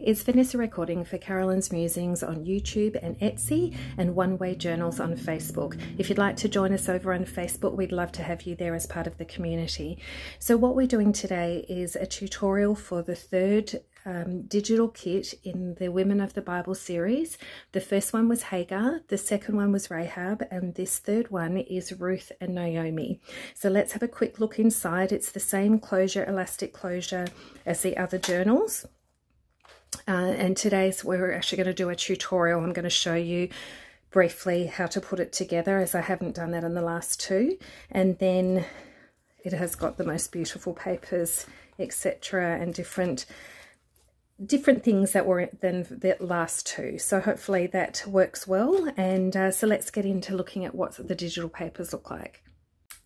It's Vanessa recording for Carolyn's Musings on YouTube and Etsy, and One Way Journals on Facebook. If you'd like to join us over on Facebook, we'd love to have you there as part of the community. So what we're doing today is a tutorial for the third digital kit in the Women of the Bible series. The first one was Hagar, the second one was Rahab, and this third one is Ruth and Naomi. So let's have a quick look inside. It's the same closure, elastic closure as the other journals. And today's we're actually going to do a tutorial. I'm going to show you briefly how to put it together, as I haven't done that in the last two. And then it has got the most beautiful papers, etc., and different things that were than the last two. So hopefully that works well. And so let's get into looking at what the digital papers look like.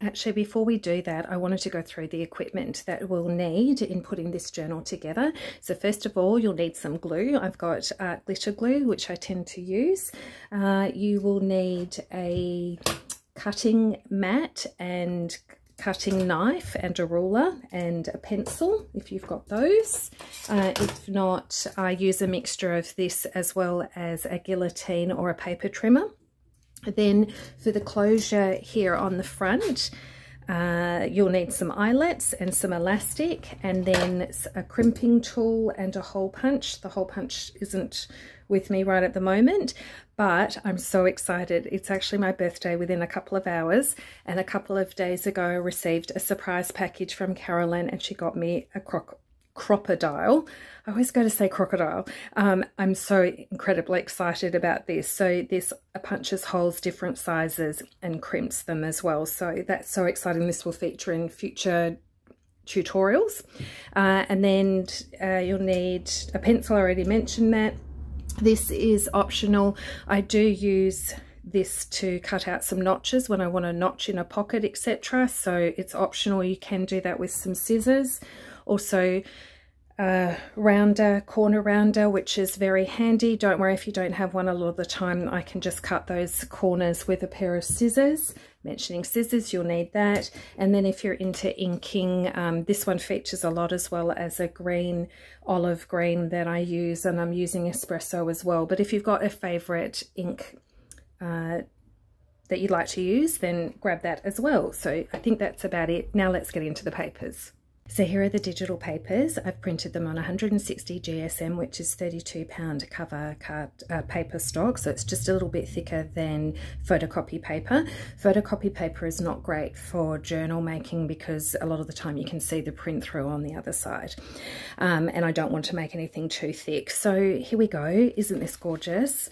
Actually, before we do that, I wanted to go through the equipment that we'll need in putting this journal together. So first of all, you'll need some glue. I've got glitter glue, which I tend to use. You will need a cutting mat and cutting knife and a ruler and a pencil if you've got those. If not, I use a mixture of this as well as a guillotine or a paper trimmer. Then for the closure here on the front, you'll need some eyelets and some elastic, and then a crimping tool and a hole punch. The hole punch isn't with me right at the moment, but I'm so excited. It's actually my birthday within a couple of hours, and a couple of days ago I received a surprise package from Carolyn, and she got me a crocodile. I always go to say crocodile. I'm so incredibly excited about this. So this punches holes different sizes and crimps them as well. So that's so exciting. This will feature in future tutorials. And then you'll need a pencil. I already mentioned that. This is optional. I do use this to cut out some notches when I want to notch in a pocket, etc. So it's optional. You can do that with some scissors. Also corner rounder, which is very handy. Don't worry if you don't have one. A lot of the time I can just cut those corners with a pair of scissors. Mentioning scissors, you'll need that. And then if you're into inking, this one features a lot, as well as a green, olive green that I use, and I'm using espresso as well. But if you've got a favorite ink that you'd like to use, then grab that as well. So I think that's about it. Now let's get into the papers. So here are the digital papers. I've printed them on 160 GSM, which is 32-pound cover paper stock. So it's just a little bit thicker than photocopy paper. Photocopy paper is not great for journal making because a lot of the time you can see the print through on the other side. And I don't want to make anything too thick. So here we go. Isn't this gorgeous?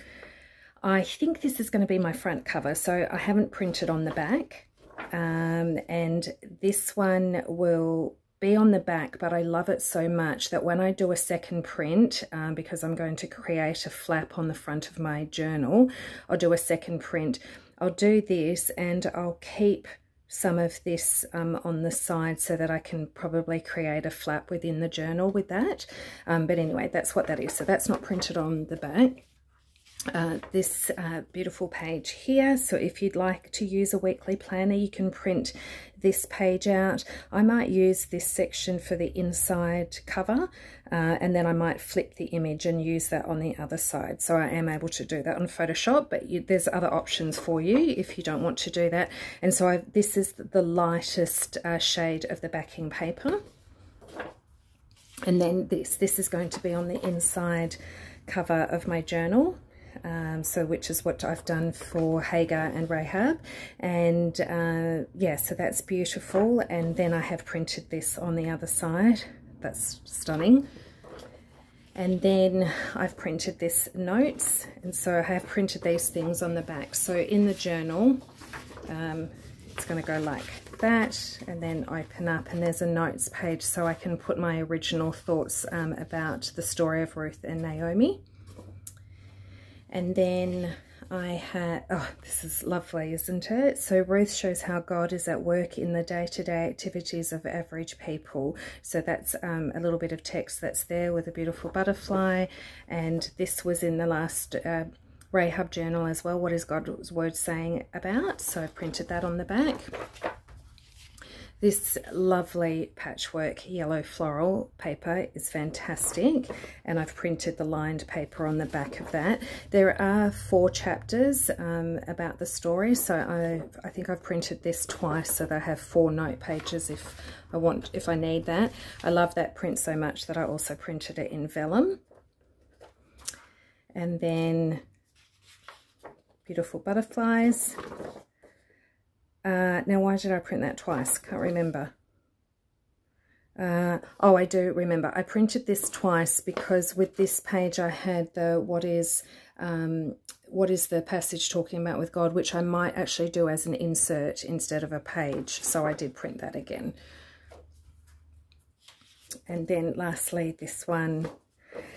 I think this is going to be my front cover. So I haven't printed on the back. And this one will be on the back, but I love it so much that when I do a second print, because I'm going to create a flap on the front of my journal, I'll do a second print. I'll do this and I'll keep some of this on the side so that I can probably create a flap within the journal with that. But anyway, that's what that is. So that's not printed on the back. This beautiful page here. So if you'd like to use a weekly planner, you can print this page out. I might use this section for the inside cover, and then I might flip the image and use that on the other side. So I am able to do that on Photoshop, but there's other options for you if you don't want to do that. And so this is the lightest shade of the backing paper. And then this is going to be on the inside cover of my journal. So which is what I've done for Hagar and Rahab, and yeah, so that's beautiful. And then I have printed this on the other side. That's stunning. And then I've printed this notes, and so I have printed these things on the back. So in the journal, it's going to go like that, and then open up, and there's a notes page so I can put my original thoughts about the story of Ruth and Naomi. And then I had, oh, this is lovely, isn't it? So Ruth shows how God is at work in the day-to-day activities of average people. So that's a little bit of text that's there with a beautiful butterfly. And this was in the last Rahab journal as well. What is God's word saying about? So I printed that on the back. This lovely patchwork yellow floral paper is fantastic, and I've printed the lined paper on the back of that. There are 4 chapters about the story, so I think I've printed this twice, so they have 4 note pages if I need that. I love that print so much that I also printed it in vellum. And then beautiful butterflies. Now, why did I print that twice? Can't remember. Oh, I do remember. I printed this twice because with this page I had the what is the passage talking about with God, which I might actually do as an insert instead of a page. So I did print that again. And then lastly, this one.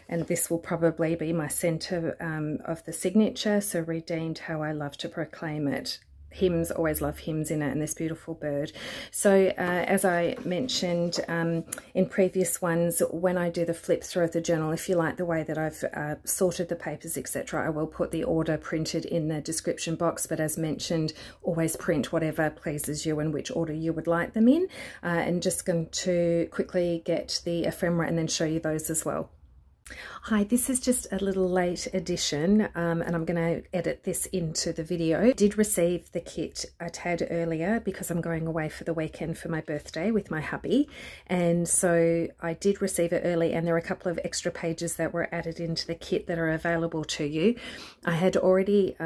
And this will probably be my centre of the signature. So redeemed, how I love to proclaim it. Hymns, always love hymns in it, and this beautiful bird. So as I mentioned in previous ones, when I do the flip through of the journal, if you like the way that I've sorted the papers, etc., I will put the order printed in the description box. But as mentioned, always print whatever pleases you and which order you would like them in. And just going to quickly get the ephemera and then show you those as well. Hi, this is just a little late edition and I'm going to edit this into the video. I did receive the kit a tad earlier because I'm going away for the weekend for my birthday with my hubby, and so I did receive it early, and there are a couple of extra pages that were added into the kit that are available to you. I had already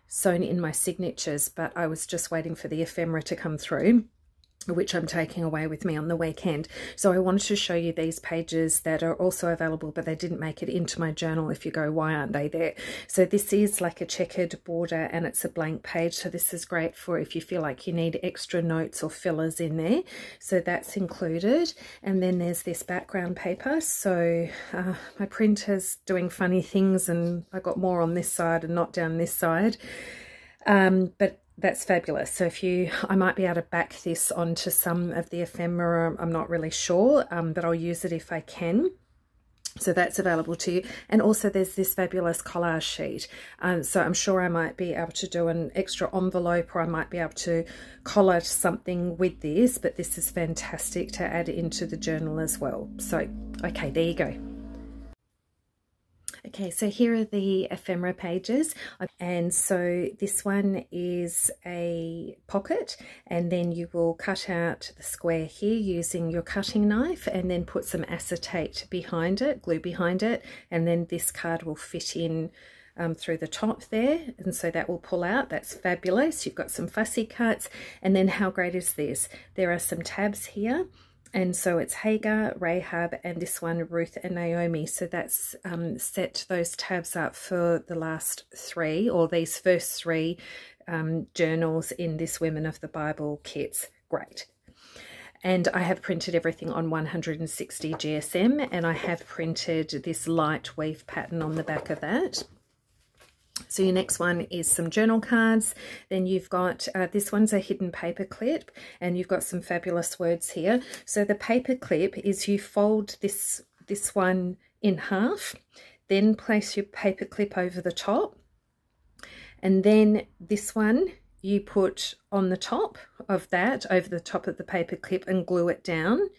sewn in my signatures, but I was just waiting for the ephemera to come through, which I'm taking away with me on the weekend. So I wanted to show you these pages that are also available, but they didn't make it into my journal. If you go, why aren't they there? So this is like a checkered border and it's a blank page. So this is great for if you feel like you need extra notes or fillers in there. So that's included. And then there's this background paper. So my printer's doing funny things and I got more on this side and not down this side. But that's fabulous. So I might be able to back this onto some of the ephemera. I'm not really sure, but I'll use it if I can. So that's available to you. And also there's this fabulous collage sheet. So I'm sure I might be able to do an extra envelope, or I might be able to collage something with this, but this is fantastic to add into the journal as well. So, okay, there you go. Okay, so here are the ephemera pages, and so this one is a pocket, and then you will cut out the square here using your cutting knife and then put some acetate behind it, glue behind it, and then this card will fit in through the top there, and so that will pull out. That's fabulous. You've got some fussy cuts, and then how great is this? There are some tabs here. And so it's Hagar, Rahab, and this one, Ruth and Naomi. So that's set those tabs up for the last 3, or these first 3 journals in this Women of the Bible kits. Great. And I have printed everything on 160 GSM, and I have printed this light weave pattern on the back of that. So your next one is some journal cards. Then you've got, this one's a hidden paper clip, and you've got some fabulous words here. So the paper clip is you fold this one in half, then place your paper clip over the top, and then this one you put on the top of that, over the top of the paper clip, and glue it down.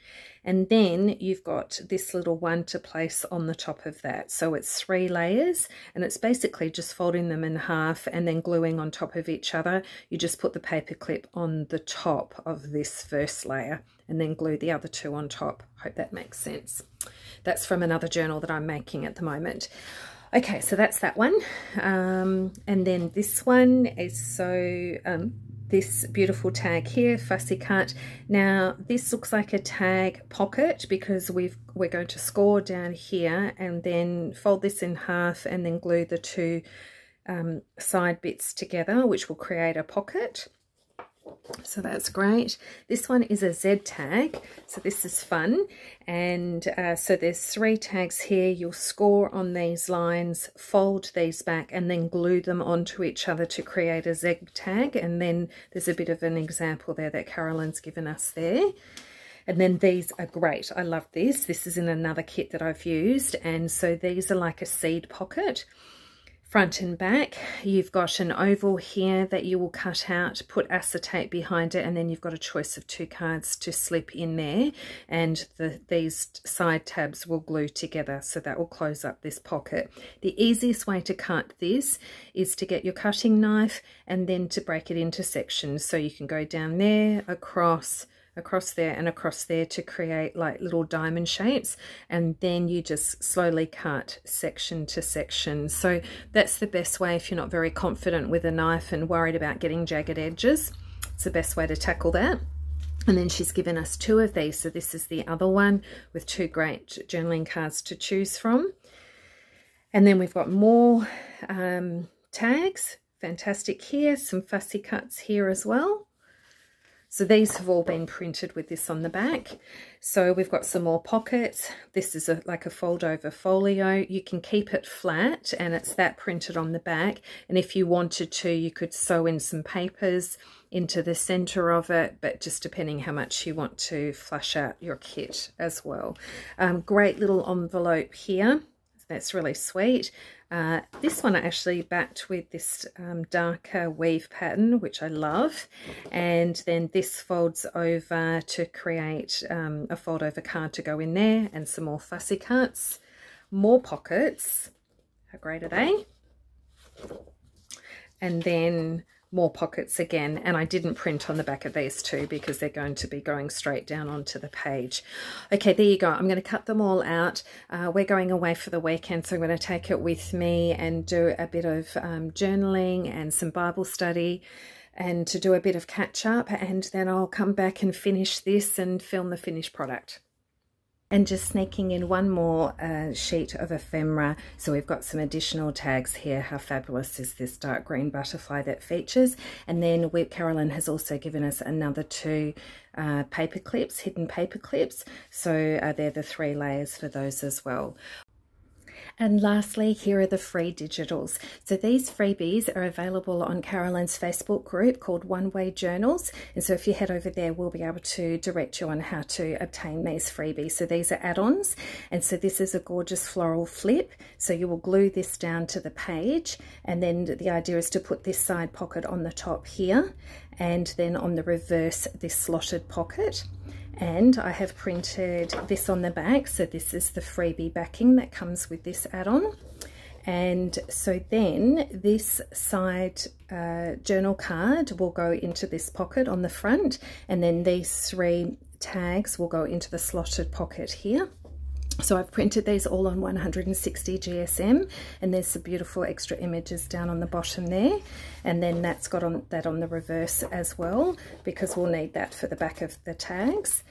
And then you've got this little one to place on the top of that. So it's 3 layers, and it's basically just folding them in half and then gluing on top of each other. You just put the paper clip on the top of this first layer and then glue the other 2 on top. Hope that makes sense. That's from another journal that I'm making at the moment. Okay, so that's that one. And then this one is this beautiful tag here, fussy cut. Now this looks like a tag pocket because we're going to score down here and then fold this in half and then glue the 2 side bits together, which will create a pocket. So that's great. This one is a Z tag, so this is fun. And so there's 3 tags here. You'll score on these lines, fold these back, and then glue them onto each other to create a Z tag. And then there's a bit of an example there that Carolyn's given us there. And then these are great. I love this. This is in another kit that I've used. And so these are like a seed pocket. front and back. You've got an oval here that you will cut out, put acetate behind it, and then you've got a choice of 2 cards to slip in there, and these side tabs will glue together, so that will close up this pocket. The easiest way to cut this is to get your cutting knife and then to break it into sections, so you can go down there, across there and across there to create like little diamond shapes, and then you just slowly cut section to section. So that's the best way if you're not very confident with a knife and worried about getting jagged edges. It's the best way to tackle that. And then she's given us 2 of these, so this is the other one with 2 great journaling cards to choose from. And then we've got more tags, fantastic here, some fussy cuts here as well. So these have all been printed with this on the back. So we've got some more pockets. This is like a fold over folio. You can keep it flat and it's that printed on the back. And if you wanted to, you could sew in some papers into the center of it, but just depending how much you want to flush out your kit as well. Great little envelope here. That's really sweet. This one I actually backed with this darker weave pattern, which I love. And then this folds over to create a fold over card to go in there, and some more fussy cuts. More pockets. How great are they? And then more pockets again, and I didn't print on the back of these 2 because they're going to be going straight down onto the page. Okay, there you go. I'm going to cut them all out. We're going away for the weekend, so I'm going to take it with me and do a bit of journaling and some Bible study, and to do a bit of catch up, and then I'll come back and finish this and film the finished product. And just sneaking in one more sheet of ephemera. So we've got some additional tags here. How fabulous is this dark green butterfly that features? And then Carolyn has also given us another 2 paper clips, hidden paper clips. So they're the 3 layers for those as well. And lastly, here are the free digitals. So these freebies are available on Carolyn's Facebook group called One Way Journals. And so if you head over there, we'll be able to direct you on how to obtain these freebies. So these are add-ons. And so this is a gorgeous floral flip. So you will glue this down to the page. And then the idea is to put this side pocket on the top here. And then on the reverse, this slotted pocket. And I have printed this on the back, so this is the freebie backing that comes with this add-on. And so then this side journal card will go into this pocket on the front, and then these 3 tags will go into the slotted pocket here. So I've printed these all on 160 GSM, and there's some beautiful extra images down on the bottom there. And then that's got that on the reverse as well, because we'll need that for the back of the tags.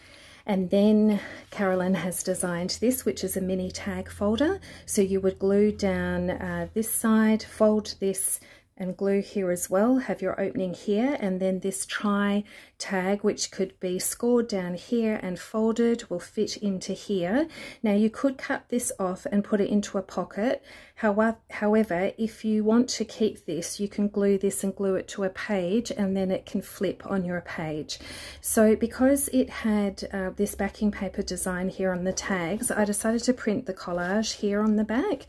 And then Carolyn has designed this, which is a mini tag folder. So you would glue down this side, fold this, and glue here as well, have your opening here, and then this try tag, which could be scored down here and folded, will fit into here. Now you could cut this off and put it into a pocket. However, if you want to keep this, you can glue this and glue it to a page, and then it can flip on your page. So because it had this backing paper design here on the tags, I decided to print the collage here on the back.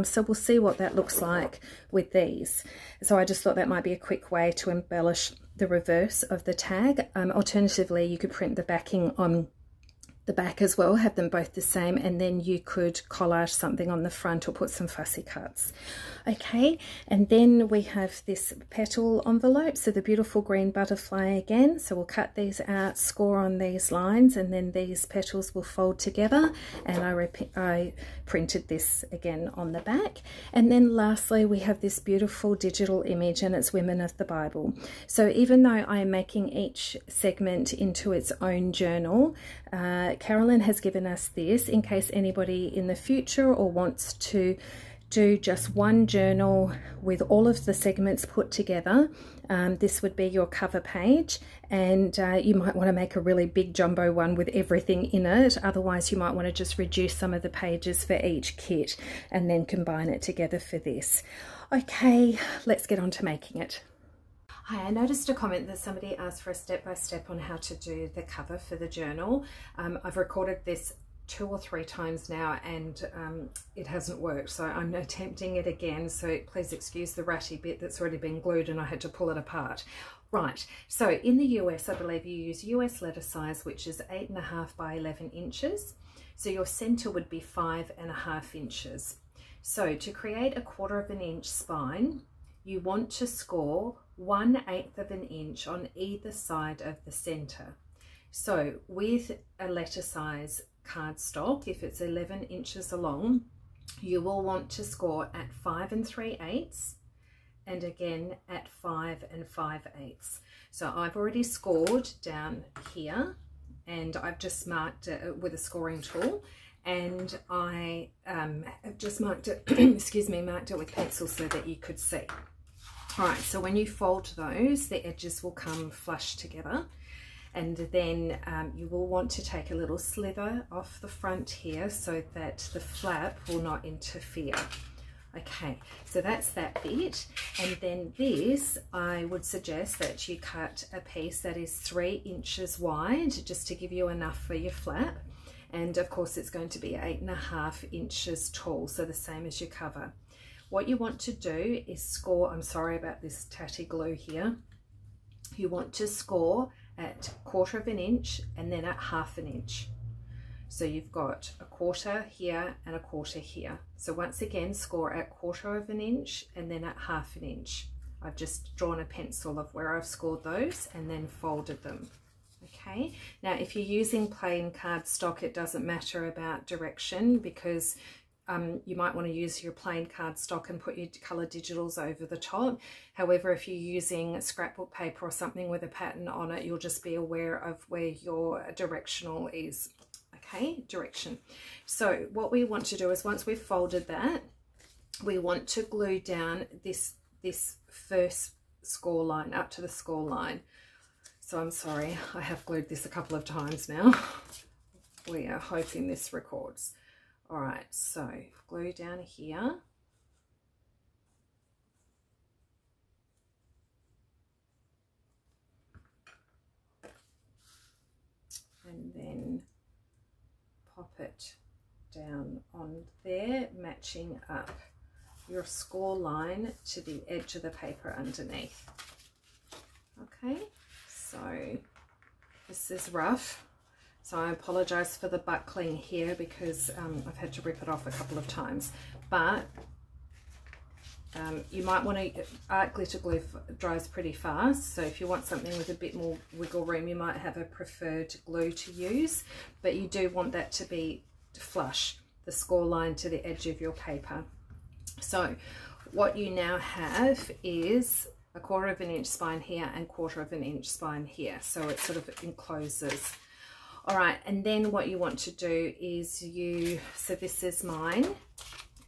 So we'll see what that looks like with these. So I just thought that might be a quick way to embellish the reverse of the tag. Alternatively, you could print the backing on the back as well, have them both the same, and then you could collage something on the front or put some fussy cuts. Okay, and then we have this petal envelope, so the beautiful green butterfly again. So we'll cut these out, score on these lines, and then these petals will fold together, and I printed this again on the back. And then lastly, we have this beautiful digital image, and it's Women of the Bible. So even though I am making each segment into its own journal, Carolyn has given us this in case anybody in the future or wants to do just one journal with all of the segments put together. This would be your cover page, and you might want to make a really big jumbo one with everything in it. Otherwise, you might want to just reduce some of the pages for each kit and then combine it together for this. Okay, let's get on to making it. Hi, I noticed a comment that somebody asked for a step-by-step on how to do the cover for the journal. I've recorded this 2 or 3 times now, and it hasn't worked, so I'm attempting it again. So please excuse the ratty bit that's already been glued and I had to pull it apart. Right, so in the US, I believe you use US letter size, which is 8.5 by 11 inches. So your center would be 5.5 inches. So to create a 1/4 inch spine, you want to score 1/8 of an inch on either side of the center. So with a letter size cardstock, if it's 11 inches along, you will want to score at 5 3/8 and again at 5 5/8. So I've already scored down here, and I've just marked it with a scoring tool, and I have just marked it, excuse me, marked it with pencil so that you could see. All right, so when you fold those, the edges will come flush together. And then you will want to take a little slither off the front here so that the flap will not interfere. Okay, so that's that bit. And then this, I would suggest that you cut a piece that is 3 inches wide, just to give you enough for your flap. And of course it's going to be 8.5 inches tall, so the same as your cover. What you want to do is score, I'm sorry about this tatty glue here, you want to score at 1/4 inch and then at 1/2 inch. So you've got a 1/4 here and a 1/4 here. So once again, score at 1/4 inch and then at 1/2 inch. I've just drawn a pencil of where I've scored those and then folded them. Okay, now if you're using plain cardstock, it doesn't matter about direction, because you might want to use your plain cardstock and put your colour digitals over the top. However, if you're using scrapbook paper or something with a pattern on it, you'll just be aware of where your directional is. Okay, direction. So what we want to do is, once we've folded that, we want to glue down this first score line up to the score line. So I'm sorry, I have glued this a couple of times now. We are hoping this records. All right, so glue down here. And then pop it down on there, matching up your score line to the edge of the paper underneath. Okay, so this is rough. So I apologize for the buckling here, because I've had to rip it off a couple of times. But you might want to, art glitter glue dries pretty fast. So if you want something with a bit more wiggle room, you might have a preferred glue to use. But you do want that to be flush, the score line to the edge of your paper. So what you now have is a 1/4 inch spine here and 1/4 inch spine here. So it sort of encloses. All right, and then what you want to do is so this is mine,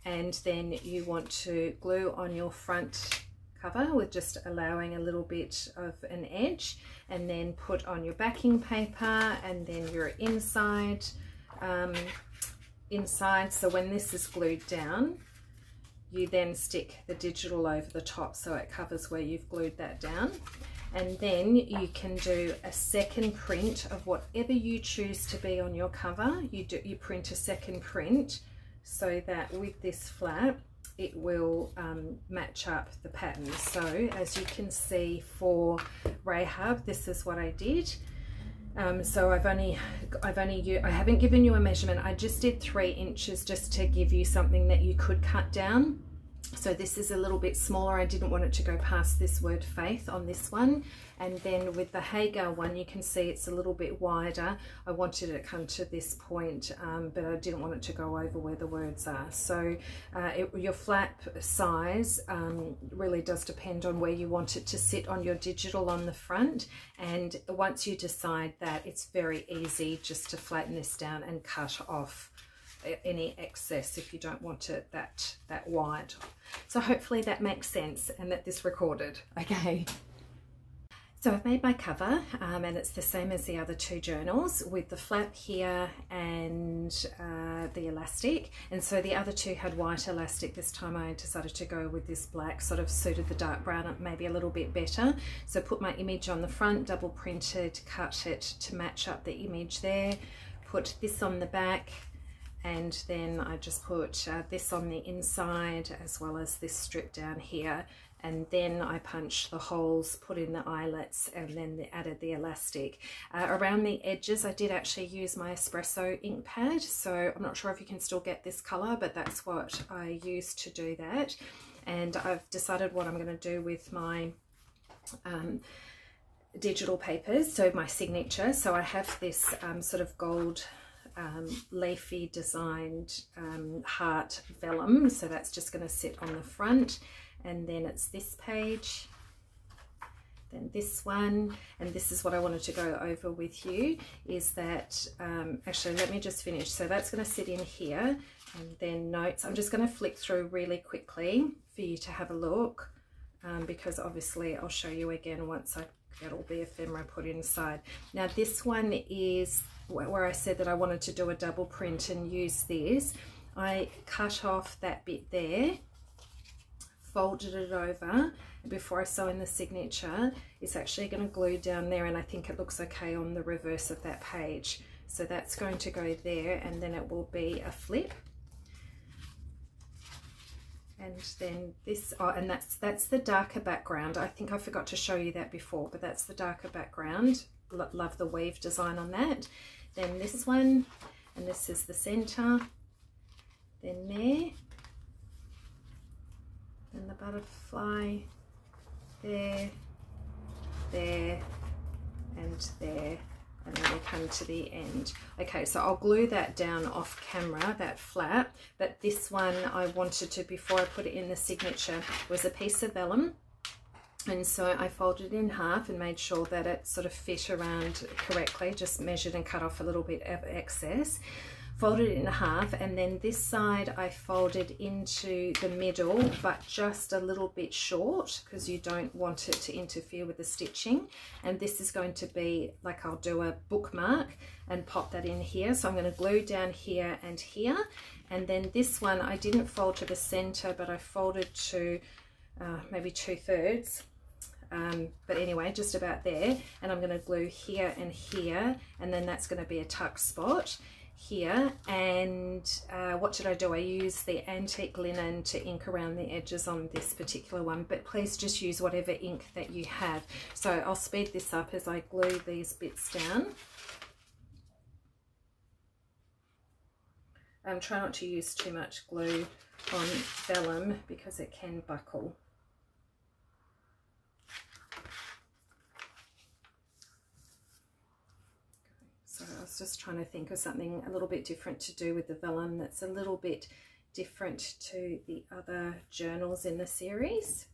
and then you want to glue on your front cover with just allowing a little bit of an edge, and then put on your backing paper, and then your inside. So when this is glued down, you then stick the digital over the top so it covers where you've glued that down. And then you can do a second print of whatever you choose to be on your cover. You print a second print so that with this flap it will match up the pattern. So as you can see for Rahab, this is what I did. So I haven't given you a measurement. I just did 3 inches just to give you something that you could cut down. So this is a little bit smaller. I didn't want it to go past this word faith on this one. And then with the Hagar one, you can see it's a little bit wider. I wanted it to come to this point, but I didn't want it to go over where the words are. So your flap size really does depend on where you want it to sit on your digital on the front. And once you decide that, it's very easy just to flatten this down and cut off any excess if you don't want it that wide. So hopefully that makes sense and that this recorded. Okay. So I've made my cover and it's the same as the other 2 journals with the flap here and the elastic. And so the other 2 had white elastic. This time I decided to go with this black, sort of suited the dark brown maybe a little bit better. So put my image on the front, double printed, cut it to match up the image there. Put this on the back, and then I just put this on the inside as well as this strip down here, and then I punched the holes, put in the eyelets, and then added the elastic. Around the edges I did actually use my espresso ink pad, so I'm not sure if you can still get this colour, but that's what I used to do that. And I've decided what I'm going to do with my digital papers, so my signature. So I have this sort of gold leafy designed heart vellum, so that's just going to sit on the front, and then it's this page, then this one, and this is what I wanted to go over with you, is that actually let me just finish. So that's going to sit in here, and then notes. I'm just going to flick through really quickly for you to have a look, because obviously I'll show you again once I get all the ephemera put inside. Now this one is where I said that I wanted to do a double print and use this. I cut off that bit there, folded it over, and before I sew in the signature, it's actually going to glue down there, and I think it looks okay on the reverse of that page. So that's going to go there, and then it will be a flip. And then this, oh, and that's the darker background. I think I forgot to show you that before, but that's the darker background. Love the weave design on that. Then this one, and this is the center. Then there, then the butterfly, there, there, and there. And then we come to the end. Okay, so I'll glue that down off camera, that flap, but this one I wanted to, before I put it in the signature, was a piece of vellum, and so I folded it in half and made sure that it sort of fit around correctly, just measured and cut off a little bit of excess. Folded it in half, and then this side I folded into the middle, but just a little bit short because you don't want it to interfere with the stitching. And this is going to be like, I'll do a bookmark and pop that in here. So I'm going to glue down here and here. And then this one I didn't fold to the center, but I folded to maybe 2/3. But anyway, just about there. And I'm going to glue here and here, and then that's going to be a tuck spot here. And what did I do? I used the antique linen to ink around the edges on this particular one, but please just use whatever ink that you have. So I'll speed this up as I glue these bits down. Try not to use too much glue on vellum because it can buckle. So I was just trying to think of something a little bit different to do with the vellum that's a little bit different to the other journals in the series.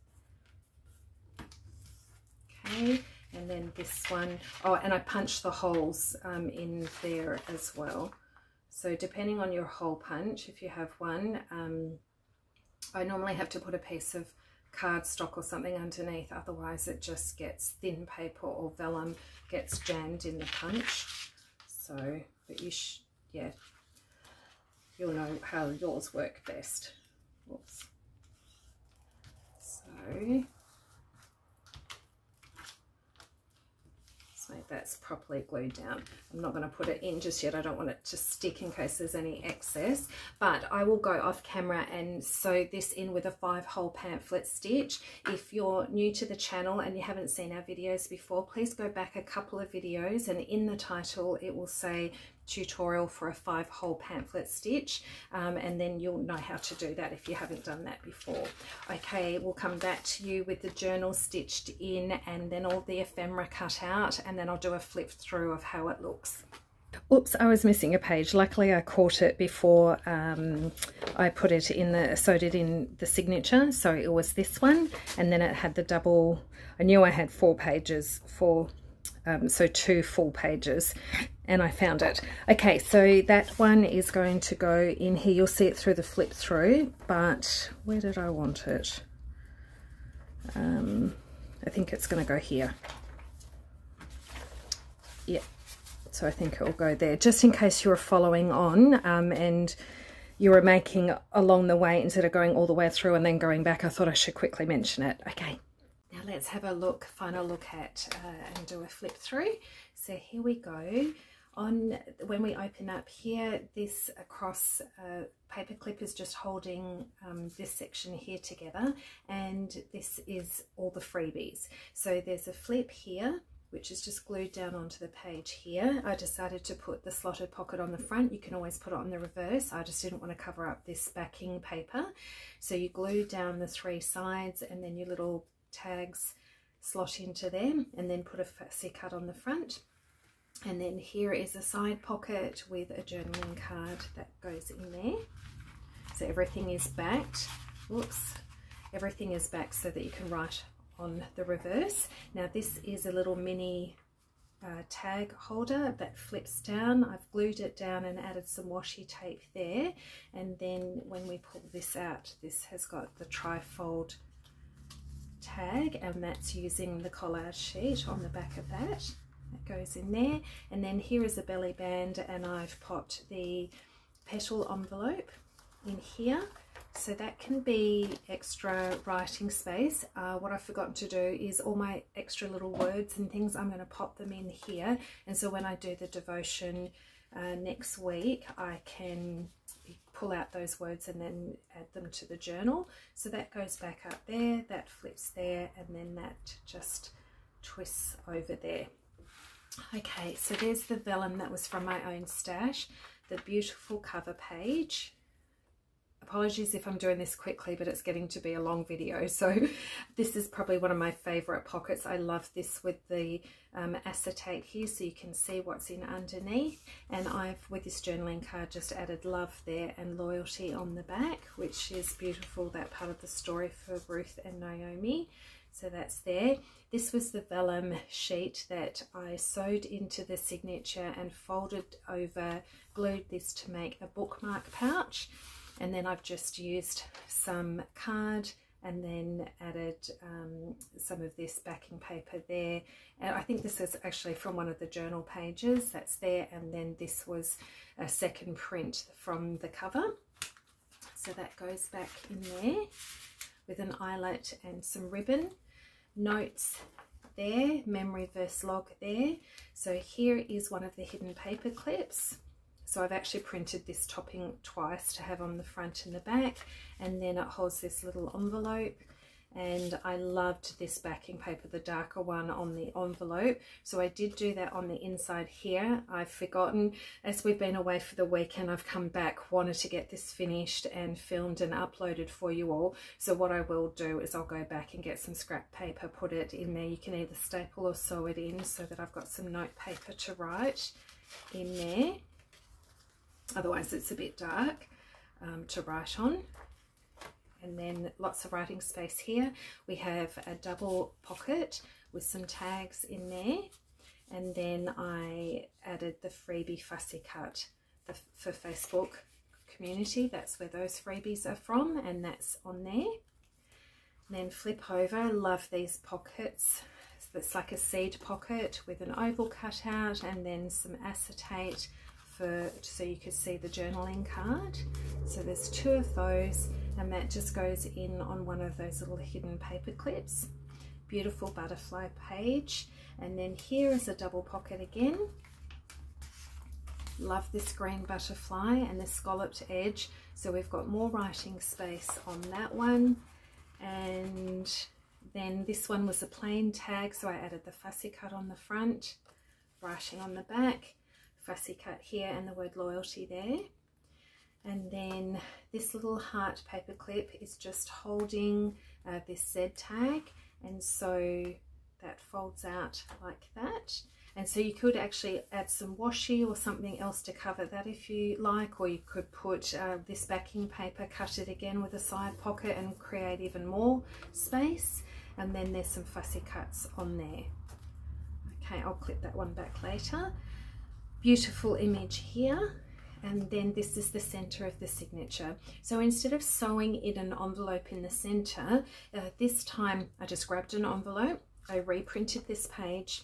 Okay, and then this one, oh, and I punched the holes in there as well. So depending on your hole punch, if you have one, I normally have to put a piece of cardstock or something underneath, otherwise it just gets thin paper or vellum gets jammed in the punch. So, but yeah, you'll know how yours work best. Oops. So, so that's properly glued down. I'm not going to put it in just yet. I don't want it to stick in case there's any excess, but I will go off camera and sew this in with a 5-hole pamphlet stitch. If you're new to the channel and you haven't seen our videos before, please go back a couple of videos, and in the title it will say tutorial for a 5-hole pamphlet stitch, and then you'll know how to do that if you haven't done that before. Okay, we'll come back to you with the journal stitched in and then all the ephemera cut out, and then I'll do a flip through of how it looks. Oops, I was missing a page. Luckily I caught it before I put it in the, sewed it in the signature. So it was this one, and then it had the double, I knew I had 4 pages, so 2 full pages, and I found it. Okay, so that one is going to go in here. You'll see it through the flip through, but where did I want it? I think it's going to go here. Yeah, so I think it will go there, just in case you were following on and you were making along the way instead of going all the way through and then going back. I thought I should quickly mention it. Okay, now let's have a look, final look at and do a flip through. So here we go. When we open up here, this across paper clip is just holding this section here together, and this is all the freebies. So there's a flip here, which is just glued down onto the page here. I decided to put the slotted pocket on the front. You can always put it on the reverse. I just didn't want to cover up this backing paper. So you glue down the 3 sides, and then your little tags slot into them, and then put a fussy cut on the front. And then here is a side pocket with a journaling card that goes in there. So everything is backed. Whoops. Everything is backed so that you can write on the reverse. Now this is a little mini tag holder that flips down. I've glued it down and added some washi tape there. And then when we pull this out, this has got the tri-fold tag, and that's using the collage sheet on the back of that. That goes in there. And then here is a belly band, and I've popped the petal envelope in here, so that can be extra writing space. What I've forgotten to do is all my extra little words and things, I'm going to pop them in here, and so when I do the devotion next week, I can pull out those words and then add them to the journal. So that goes back up there, that flips there, and then that just twists over there. Okay, so there's the vellum that was from my own stash, the beautiful cover page. Apologies if I'm doing this quickly, but it's getting to be a long video. So this is probably one of my favorite pockets. I love this with the acetate here, so you can see what's in underneath. And I've, with this journaling card, just added love there and loyalty on the back, which is beautiful, that part of the story for Ruth and Naomi. So that's there. This was the vellum sheet that I sewed into the signature and folded over, glued this to make a bookmark pouch. And then I've just used some card and then added some of this backing paper there. And I think this is actually from one of the journal pages that's there. And then this was a second print from the cover. So that goes back in there with an eyelet and some ribbon. Notes there, memory verse log there. So here is one of the hidden paper clips. So I've actually printed this topping twice to have on the front and the back, and then it holds this little envelope. And I loved this backing paper, the darker one on the envelope. So I did do that on the inside here. I've forgotten, as we've been away for the weekend, I've come back, wanted to get this finished and filmed and uploaded for you all. So what I will do is I'll go back and get some scrap paper, put it in there. You can either staple or sew it in so that I've got some note paper to write in there. Otherwise it's a bit dark to write on. And then lots of writing space here. We have a double pocket with some tags in there. And then I added the freebie fussy cut for Facebook community. That's where those freebies are from, and that's on there. And then flip over. Love these pockets. It's like a seed pocket with an oval cutout and then some acetate so you could see the journaling card. So there's 2 of those, and that just goes in on one of those little hidden paper clips. Beautiful butterfly page. And then here is a double pocket again. Love this green butterfly and the scalloped edge. So we've got more writing space on that one. And then this one was a plain tag, so I added the fussy cut on the front, writing on the back, fussy cut here and the word loyalty there. And then this little heart paper clip is just holding this Z tag, and so that folds out like that. And so you could actually add some washi or something else to cover that if you like, or you could put this backing paper, cut it again with a side pocket and create even more space. And then there's some fussy cuts on there. Okay, I'll clip that one back later. Beautiful image here. And then this is the center of the signature. So instead of sewing in an envelope in the center, this time I just grabbed an envelope, I reprinted this page,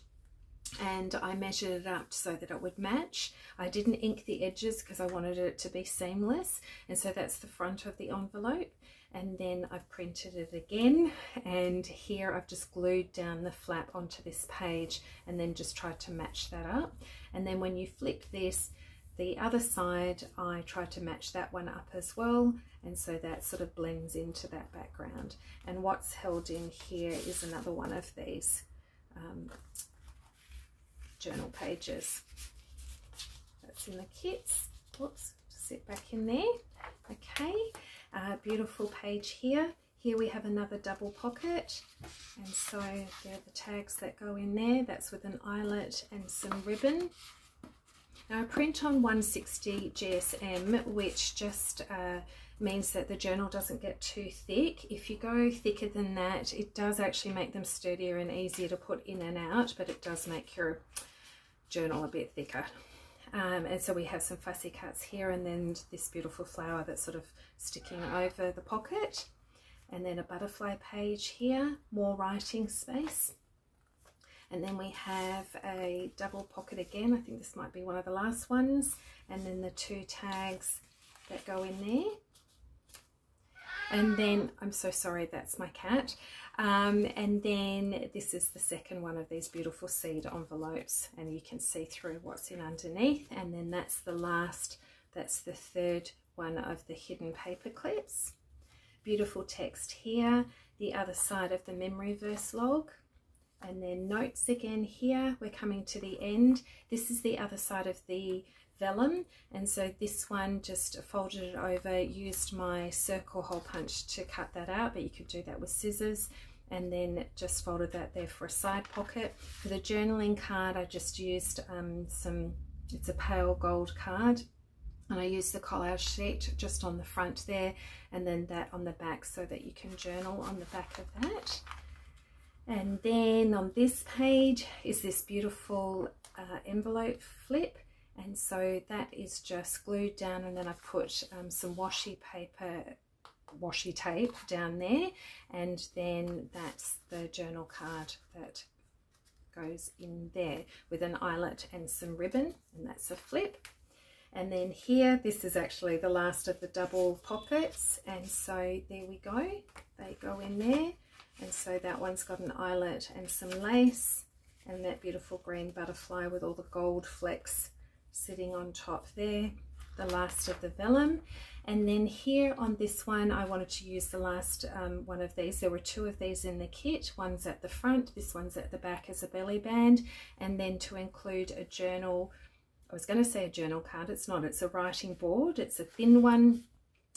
and I measured it up so that it would match. I didn't ink the edges because I wanted it to be seamless, and so that's the front of the envelope. and then I've printed it again, and here I've just glued down the flap onto this page and then just tried to match that up. And then when you flip this, the other side, I tried to match that one up as well, and so that sort of blends into that background. And what's held in here is another one of these journal pages that's in the kits. Whoops, sit back in there. Okay, beautiful page here. Here we have another double pocket, and so there are the tags that go in there. That's with an eyelet and some ribbon. Now I print on 160 GSM, which just means that the journal doesn't get too thick. If you go thicker than that, it does actually make them sturdier and easier to put in and out, but it does make your journal a bit thicker. And so we have some fussy cuts here, and then this beautiful flower that's sort of sticking over the pocket, and then a butterfly page here, more writing space. And then we have a double pocket again. I think this might be one of the last ones. And then the two tags that go in there. And then, I'm so sorry, that's my cat. And then this is the second one of these beautiful seed envelopes. And you can see through what's in underneath. And then that's the last, that's the third one of the hidden paper clips. Beautiful text here. The other side of the memory verse log. And then notes again here. We're coming to the end. This is the other side of the vellum, and so this one just folded it over, used my circle hole punch to cut that out, but you could do that with scissors, and then just folded that there for a side pocket. For the journaling card, I just used it's a pale gold card, and I used the collage sheet just on the front there, and then that on the back so that you can journal on the back of that. And then on this page is this beautiful envelope flip, and so that is just glued down, and then I've put some washi tape down there, and then that's the journal card that goes in there with an eyelet and some ribbon, and that's a flip. And then here, this is actually the last of the double pockets, and so there we go, they go in there. And so that one's got an eyelet and some lace, and that beautiful green butterfly with all the gold flecks sitting on top there, the last of the vellum. And then here on this one, I wanted to use the last one of these. There were two of these in the kit. One's at the front, this one's at the back as a belly band, and then to include a journal, I was going to say a journal card, it's not, it's a writing board, it's a thin one.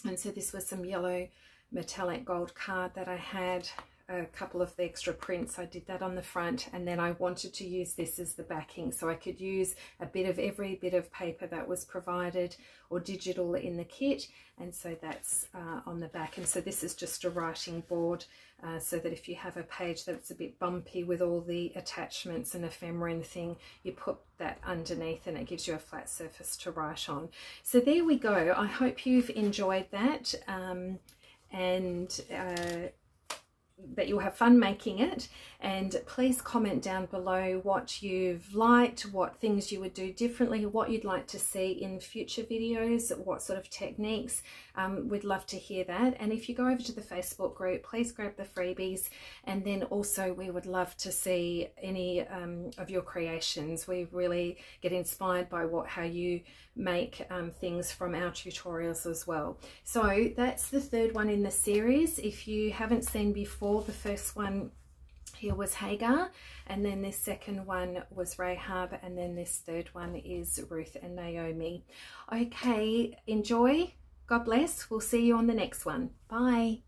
And so this was some yellow metallic gold card that I had, a couple of the extra prints. I did that on the front, and then I wanted to use this as the backing, so I could use a bit of every bit of paper that was provided or digital in the kit, and so that's on the back. And so this is just a writing board, so that if you have a page that's a bit bumpy with all the attachments and ephemera and thing, you put that underneath and it gives you a flat surface to write on. So there we go. I hope you've enjoyed that, and that you'll have fun making it. And please comment down below what you've liked, what things you would do differently, what you'd like to see in future videos, what sort of techniques. We'd love to hear that. And if you go over to the Facebook group, please grab the freebies, and then also we would love to see any of your creations. We really get inspired by how you make things from our tutorials as well. So that's the third one in the series. If you haven't seen before, the first one here was Hagar, and then this second one was Rahab, and then this third one is Ruth and Naomi. Okay, enjoy. God bless. We'll see you on the next one. Bye.